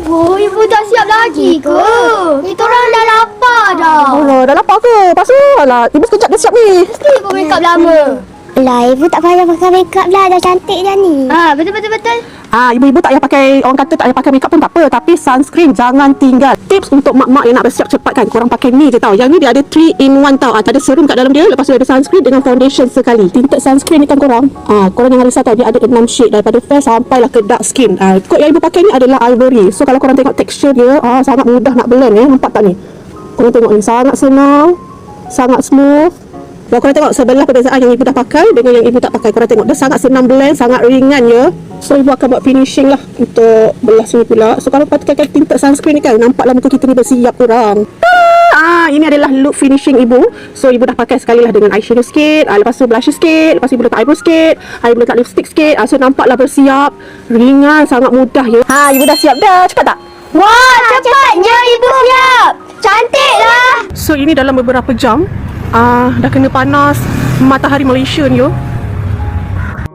Oh, ibu tak siap lagi ke? Kita orang dah lapar dah. Alah, dah lapar ke? Lepas tu, alah, ibu sekejap dah siap ni. Mesti ibu make up lama. Lah, ibu tak payah pakai make up lah. Dah cantik dah ni. Betul. Ibu-ibu tak payah pakai, orang kata tak payah pakai makeup pun tak apa. Tapi sunscreen jangan tinggal. Tips untuk mak-mak yang nak bersiap cepat kan, korang pakai ni je tau. Yang ni dia ada 3 in 1 tau. Ada serum kat dalam dia. Lepas tu ada sunscreen dengan foundation sekali. Tinted sunscreen ni kan korang. Korang jangan risau tau. Dia ada 6 shade daripada fair sampailah ke dark skin. Kot yang ibu pakai ni adalah ivory. So kalau korang tengok texture dia, sangat mudah nak blend ya. Nampak tak ni? Korang tengok ni, sangat senang, sangat smooth. Kalau korang tengok sebelah perbezaan yang ibu dah pakai dengan yang ibu tak pakai. Korang tengok dia sangat senang blend, sangat ringan ya. So ibu akan buat finishing lah untuk belah sini pula. So kalau pakai tinted sunscreen ni kan, nampaklah muka kita ni bersiap korang. Ini adalah look finishing ibu. So ibu dah pakai sekali lah dengan eyeshadow sikit, lepas tu blusher sikit, lepas tu ibu letak eyebrow sikit, ibu letak lipstick sikit. So nampaklah bersiap, ringan, sangat mudah ya. Ibu dah siap dah, cepat tak? Wah, cepatnya ibu siap. Cantik lah. So ini dalam beberapa jam dah kena panas matahari Malaysia ni yo.